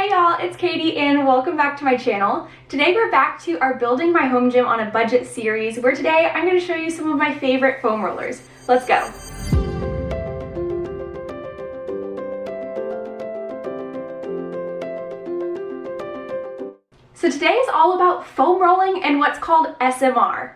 Hey y'all, it's Katie and welcome back to my channel. Today we're back to our Building My Home Gym on a Budget series where today I'm going to show you some of my favorite foam rollers. Let's go. So today is all about foam rolling and what's called SMR.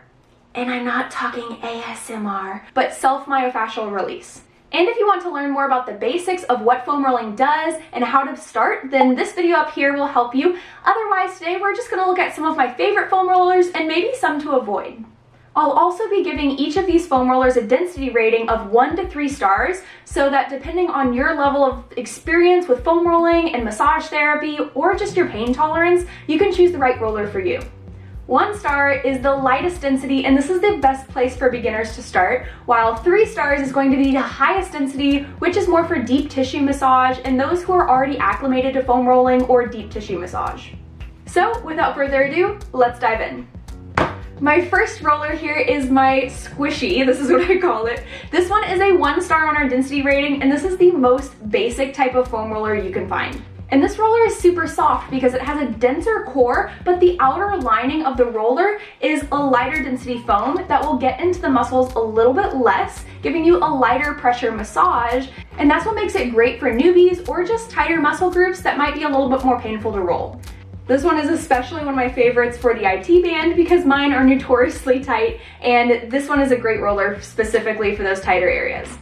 And I'm not talking ASMR, but self-myofascial release. And if you want to learn more about the basics of what foam rolling does and how to start, then this video up here will help you. Otherwise, today we're just going to look at some of my favorite foam rollers and maybe some to avoid. I'll also be giving each of these foam rollers a density rating of 1 to 3 stars, so that depending on your level of experience with foam rolling and massage therapy, or just your pain tolerance, you can choose the right roller for you. 1 star is the lightest density, and this is the best place for beginners to start, while 3 stars is going to be the highest density, which is more for deep tissue massage and those who are already acclimated to foam rolling or deep tissue massage. So without further ado, let's dive in. My first roller here is my squishy, this is what I call it. This one is a 1 star on our density rating, and this is the most basic type of foam roller you can find. And this roller is super soft because it has a denser core, but the outer lining of the roller is a lighter density foam that will get into the muscles a little bit less, giving you a lighter pressure massage. And that's what makes it great for newbies or just tighter muscle groups that might be a little bit more painful to roll. This one is especially one of my favorites for the IT band because mine are notoriously tight, and this one is a great roller specifically for those tighter areas.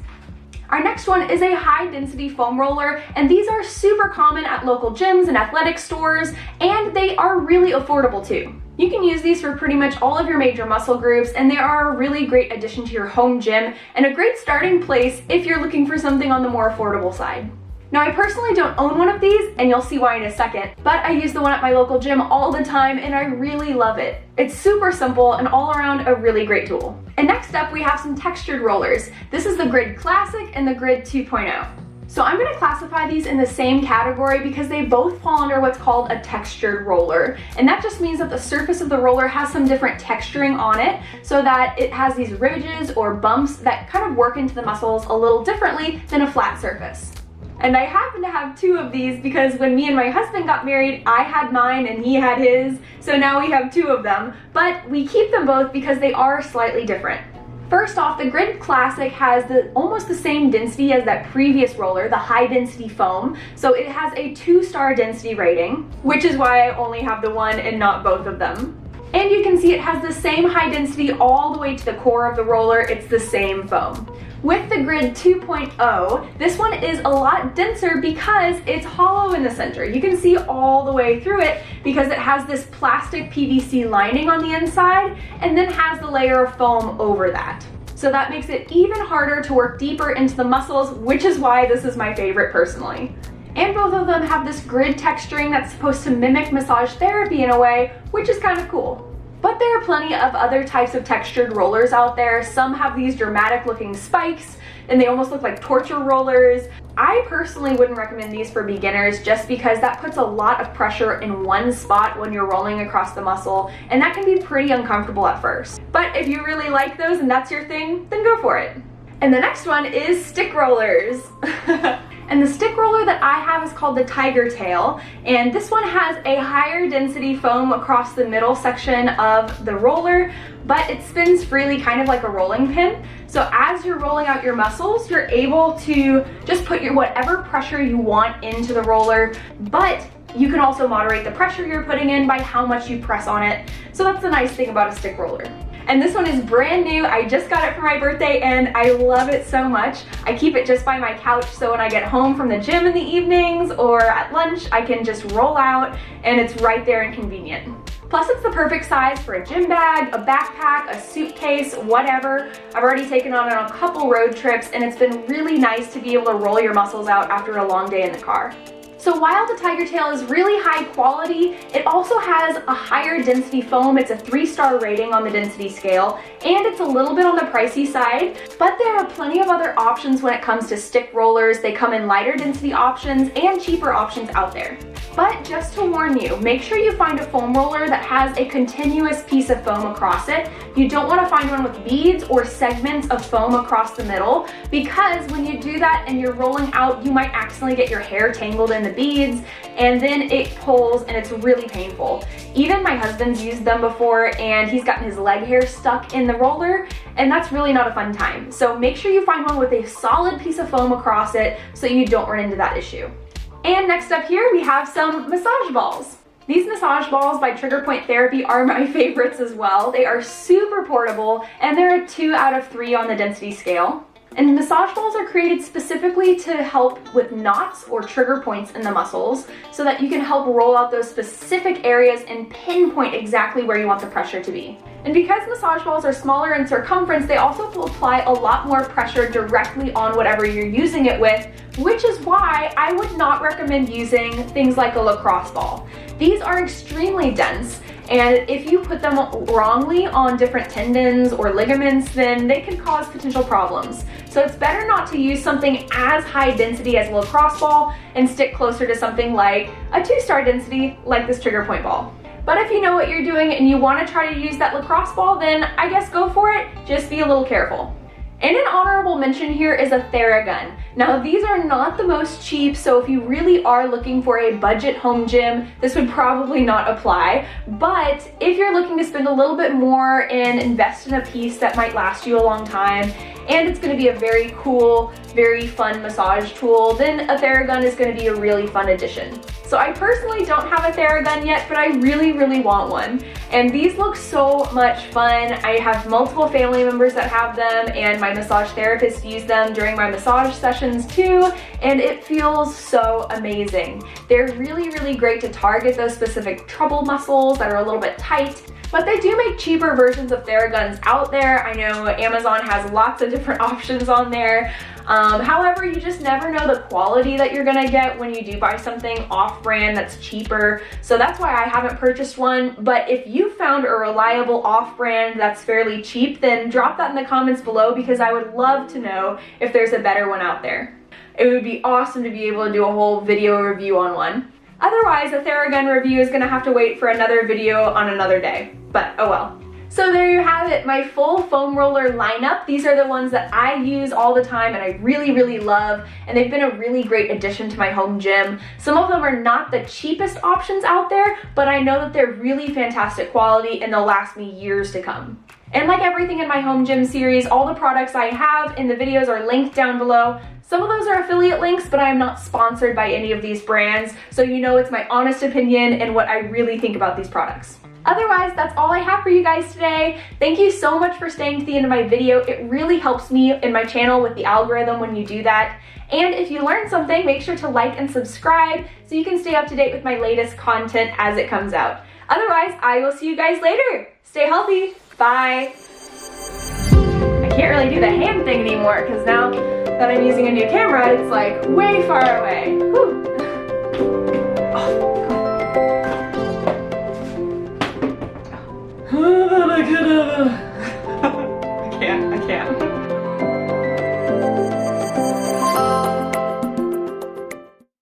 Our next one is a high density foam roller, and these are super common at local gyms and athletic stores, and they are really affordable too. You can use these for pretty much all of your major muscle groups, and they are a really great addition to your home gym and a great starting place if you're looking for something on the more affordable side. Now, I personally don't own one of these, and you'll see why in a second, but I use the one at my local gym all the time, and I really love it. It's super simple and all around a really great tool. And next up, we have some textured rollers. This is the Grid Classic and the Grid 2.0. So I'm going to classify these in the same category because they both fall under what's called a textured roller. And that just means that the surface of the roller has some different texturing on it so that it has these ridges or bumps that kind of work into the muscles a little differently than a flat surface. And I happen to have 2 of these because when me and my husband got married, I had mine and he had his, so now we have 2 of them, but we keep them both because they are slightly different. First off, the Grid Classic has almost the same density as that previous roller, the high density foam, so it has a 2-star density rating, which is why I only have the one and not both of them. And you can see it has the same high density all the way to the core of the roller. It's the same foam. With the Grid 2.0, this one is a lot denser because it's hollow in the center. You can see all the way through it because it has this plastic PVC lining on the inside and then has the layer of foam over that. So that makes it even harder to work deeper into the muscles, which is why this is my favorite personally. And both of them have this grid texturing that's supposed to mimic massage therapy in a way, which is kind of cool. But there are plenty of other types of textured rollers out there. Some have these dramatic looking spikes and they almost look like torture rollers. I personally wouldn't recommend these for beginners just because that puts a lot of pressure in one spot when you're rolling across the muscle, and that can be pretty uncomfortable at first. But if you really like those and that's your thing, then go for it. And the next one is stick rollers. And the stick roller that I have is called the Tiger Tail, and this one has a higher density foam across the middle section of the roller, but it spins freely kind of like a rolling pin. So as you're rolling out your muscles, you're able to just put whatever pressure you want into the roller, but you can also moderate the pressure you're putting in by how much you press on it. So that's the nice thing about a stick roller. And this one is brand new. I just got it for my birthday and I love it so much. I keep it just by my couch so when I get home from the gym in the evenings or at lunch, I can just roll out and it's right there and convenient. Plus it's the perfect size for a gym bag, a backpack, a suitcase, whatever. I've already taken on a couple road trips and it's been really nice to be able to roll your muscles out after a long day in the car. So while the Tiger Tail is really high quality, it also has a higher density foam. It's a 3-star rating on the density scale, and it's a little bit on the pricey side, but there are plenty of other options when it comes to stick rollers. They come in lighter density options and cheaper options out there. But just to warn you, make sure you find a foam roller that has a continuous piece of foam across it. You don't want to find one with beads or segments of foam across the middle, because when you do that and you're rolling out, you might accidentally get your hair tangled in the beads, and then it pulls and it's really painful. Even my husband's used them before and he's gotten his leg hair stuck in the roller, and that's really not a fun time. So make sure you find one with a solid piece of foam across it so you don't run into that issue. And next up here we have some massage balls. These massage balls by Trigger Point Therapy are my favorites as well. They are super portable and they're a 2 out of 3 on the density scale. And massage balls are created specifically to help with knots or trigger points in the muscles so that you can help roll out those specific areas and pinpoint exactly where you want the pressure to be. And because massage balls are smaller in circumference, they also apply a lot more pressure directly on whatever you're using it with, which is why I would not recommend using things like a lacrosse ball. These are extremely dense, and if you put them wrongly on different tendons or ligaments, then they can cause potential problems. So it's better not to use something as high density as a lacrosse ball and stick closer to something like a 2-star density like this Trigger Point ball. But if you know what you're doing and you want to try to use that lacrosse ball, then I guess go for it, just be a little careful. And an honorable mention here is a Theragun. Now these are not the most cheap, so if you really are looking for a budget home gym, this would probably not apply. But if you're looking to spend a little bit more and invest in a piece that might last you a long time, and it's going to be a very cool, very fun massage tool, then a Theragun is going to be a really fun addition. So I personally don't have a Theragun yet, but I really want one. And these look so much fun. I have multiple family members that have them, and my massage therapist used them during my massage sessions too, and it feels so amazing. They're really great to target those specific trouble muscles that are a little bit tight. But they do make cheaper versions of Theraguns out there. I know Amazon has lots of different options on there. However, you just never know the quality that you're gonna get when you do buy something off-brand that's cheaper. So that's why I haven't purchased one. But if you found a reliable off-brand that's fairly cheap, then drop that in the comments below because I would love to know if there's a better one out there. It would be awesome to be able to do a whole video review on one. Otherwise, a Theragun review is gonna have to wait for another video on another day, but oh well. So there you have it, my full foam roller lineup. These are the ones that I use all the time and I really love, and they've been a really great addition to my home gym. Some of them are not the cheapest options out there, but I know that they're really fantastic quality and they'll last me years to come. And like everything in my home gym series, all the products I have in the videos are linked down below. Some of those are affiliate links, but I am not sponsored by any of these brands, so you know it's my honest opinion and what I really think about these products. Otherwise, that's all I have for you guys today. Thank you so much for staying to the end of my video. It really helps me in my channel with the algorithm when you do that. And if you learned something, make sure to like and subscribe so you can stay up to date with my latest content as it comes out. Otherwise, I will see you guys later. Stay healthy. Bye. I can't really do the hand thing anymore because now that I'm using a new camera, it's like way far away. Whew.